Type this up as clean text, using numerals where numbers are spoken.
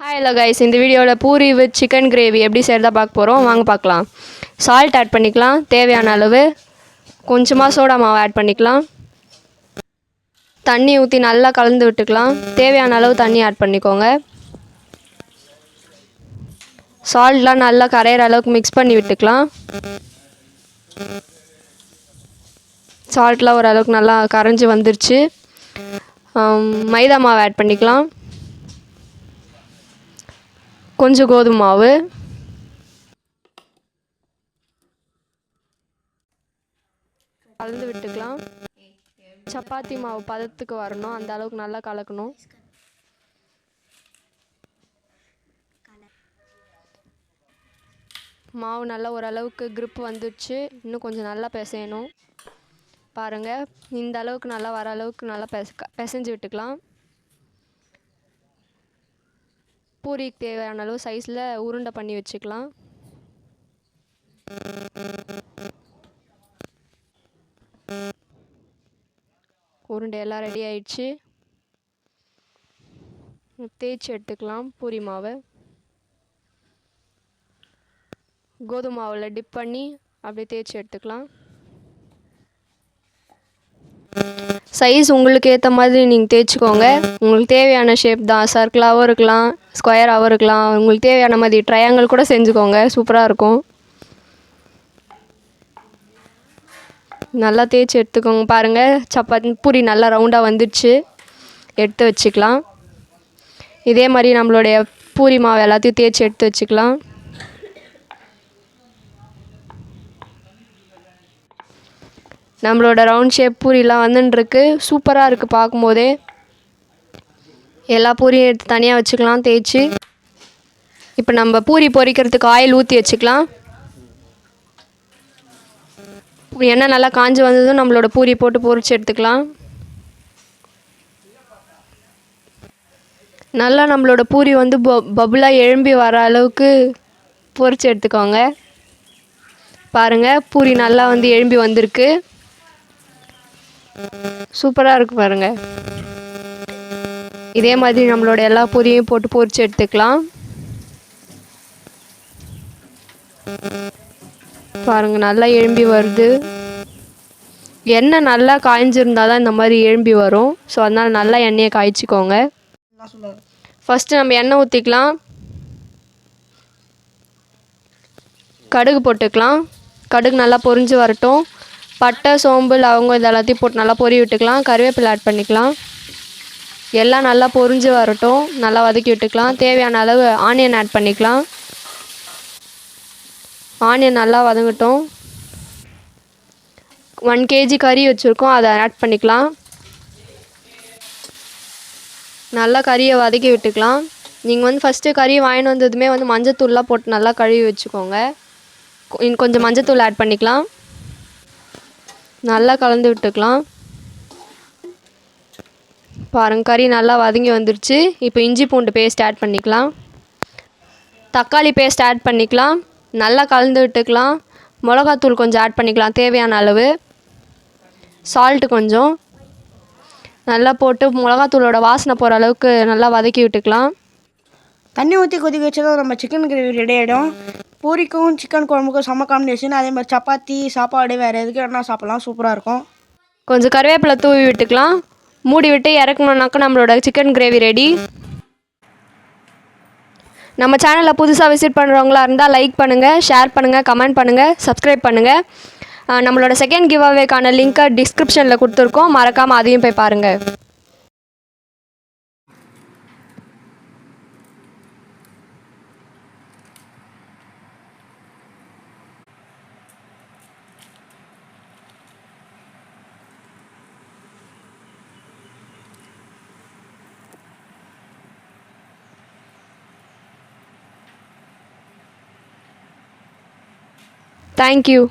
Hi hello guys, இந்த வீடியோவில் puri with chicken gravy எப்படி செய்கிறதா பார்க்க போகிறோம். வாங்க பார்க்கலாம். சால்ட் ஆட் பண்ணிக்கலாம், தேவையான அளவு. கொஞ்சமாக சோடா மாவு ஆட் பண்ணிக்கலாம். தண்ணி ஊற்றி நல்லா கலந்து விட்டுக்கலாம். தேவையான அளவு தண்ணி ஆட் பண்ணிக்கோங்க. சால்ட்லாம் நல்லா கரையிற அளவுக்கு மிக்ஸ் பண்ணி விட்டுக்கலாம். சால்ட்லாம் ஓரளவுக்கு நல்லா கரைஞ்சி வந்துருச்சு. மைதா மாவு ஆட் பண்ணிக்கலாம். கொஞ்சம் கோதுமை மாவு, கலந்து விட்டுக்கலாம். சப்பாத்தி மாவு பதத்துக்கு வரணும், அந்த அளவுக்கு நல்லா கலக்கணும். மாவு நல்லா ஓரளவுக்கு grip வந்துடுச்சு. இன்னும் கொஞ்சம் நல்லா பிசையணும். பாருங்கள், இந்த அளவுக்கு நல்லா வர அளவுக்கு நல்லா பிசைஞ்சு விட்டுக்கலாம். பூரிக்கு தேவையான அளவு சைஸில் உருண்டை பண்ணி வச்சுக்கலாம். உருண்டை எல்லாம் ரெடி ஆயிடுச்சு. தேய்ச்சி எடுத்துக்கலாம். பூரி மாவை கோதுமை மாவில் டிப் பண்ணி அப்படியே தேய்ச்சி எடுத்துக்கலாம். சைஸ் உங்களுக்கு ஏற்ற மாதிரி நீங்கள் தேய்ச்சிக்கோங்க. உங்களுக்கு தேவையான ஷேப் தான். சர்க்கிளாகவும் இருக்கலாம், ஸ்கொயராகவும் இருக்கலாம். உங்களுக்கு தேவையான மாதிரி ட்ரையாங்கிள் கூட செஞ்சுக்கோங்க, சூப்பராக இருக்கும். நல்லா தேய்ச்சி எடுத்துக்கோங்க. பாருங்கள், சப்பாத்தி பூரி நல்லா ரவுண்டாக வந்துடுச்சு. எடுத்து வச்சுக்கலாம். இதே மாதிரி நம்மளுடைய பூரி மாவு எல்லாத்தையும் தேய்ச்சி எடுத்து வச்சுக்கலாம். நம்மளோட ரவுண்ட் ஷேப் பூரிலாம் வந்துட்டுருக்கு. சூப்பராக இருக்குது பார்க்கும்போதே. எல்லா பூரியும் எடுத்து தனியாக வச்சுக்கலாம் தேய்ச்சி. இப்போ நம்ம பூரி பொரிக்கிறதுக்கு ஆயில் ஊற்றி வச்சுக்கலாம். எண்ணெய் நல்லா காஞ்சி வந்ததும் நம்மளோட பூரி போட்டு பொரிச்சு எடுத்துக்கலாம். நல்லா நம்மளோட பூரி வந்து பபுளாக எழும்பி வர அளவுக்கு பொரிச்சு எடுத்துக்கோங்க. பாருங்கள், பூரி நல்லா வந்து எழும்பி வந்திருக்கு. சூப்பராக இருக்குது பாருங்கள். இதே மாதிரி நம்மளோட எல்லா பூரியும் போட்டு பொரிச்சு எடுத்துக்கலாம். பாருங்கள், நல்லா எழும்பி வருது. எண்ணெய் நல்லா காய்ஞ்சிருந்தால் தான் இந்த மாதிரி எழும்பி வரும். ஸோ அதனால் நல்லா எண்ணெயை காய்ச்சிக்கோங்க. ஃபஸ்ட்டு நம்ம எண்ணெய் ஊற்றிக்கலாம். கடுகு போட்டுக்கலாம். கடுகு நல்லா பொரிஞ்சு வரட்டும். பட்டை, சோம்பு, லவங்கம் இது எல்லாத்தையும் போட்டு நல்லா பொரி விட்டுக்கலாம். கருவேப்பிலை ஆட் பண்ணிக்கலாம். எல்லாம் நல்லா பொரிஞ்சு வரட்டும். நல்லா வதக்கி விட்டுக்கலாம். தேவையான அளவு ஆனியன் ஆட் பண்ணிக்கலாம். ஆனியன் நல்லா வதங்கட்டும். 1 kg கறி வச்சுருக்கோம், அதை ஆட் பண்ணிக்கலாம். நல்லா கறியை வதக்கி விட்டுக்கலாம். நீங்கள் வந்து ஃபஸ்ட்டு கறி வாங்கிட்டு வந்ததுமே வந்து மஞ்சத்தூள்லாம் போட்டு நல்லா கழுவி வச்சுக்கோங்க. கொஞ்சம் மஞ்சத்தூள் ஆட் பண்ணிக்கலாம். நல்லா கலந்து விட்டுக்கலாம். பாருங்கள், கறி நல்லா வதங்கி வந்துருச்சு. இப்போ இஞ்சி பூண்டு பேஸ்ட் ஆட் பண்ணிக்கலாம். தக்காளி பேஸ்ட் ஆட் பண்ணிக்கலாம். நல்லா கலந்து விட்டுக்கலாம். மிளகாத்தூள் கொஞ்சம் ஆட் பண்ணிக்கலாம் தேவையான அளவு. சால்ட்டு கொஞ்சம் நல்லா போட்டு மிளகாத்தூளோட வாசனை போகிற அளவுக்கு நல்லா வதக்கி விட்டுக்கலாம். தண்ணி ஊற்றி கொதிக்க வச்சதும் நம்ம சிக்கன் கிரேவி ரெடி ஆகிடும். பூரிக்கும் சிக்கன் குழம்புக்கும் செம்ம காம்பினேஷன். அதே மாதிரி சப்பாத்தி, சாப்பாடு, வேறு எதுக்கு வேணால் சாப்பிட்லாம், சூப்பராக இருக்கும். கொஞ்சம் கருவேப்பிலை தூவி விட்டுக்கலாம். மூடி விட்டு இறக்கணுன்னாக்கா நம்மளோட சிக்கன் கிரேவி ரெடி. நம்ம சேனலில் புதுசாக விசிட் பண்ணுறவங்களா இருந்தால் லைக் பண்ணுங்கள், ஷேர் பண்ணுங்கள், கமெண்ட் பண்ணுங்கள், சப்ஸ்கிரைப் பண்ணுங்கள். நம்மளோட செகண்ட் கிவ் அவேக்கான லிங்க்கை டிஸ்கிரிப்ஷனில் கொடுத்துருக்கோம். மறக்காமல் அதையும் போய் பாருங்கள். Thank you.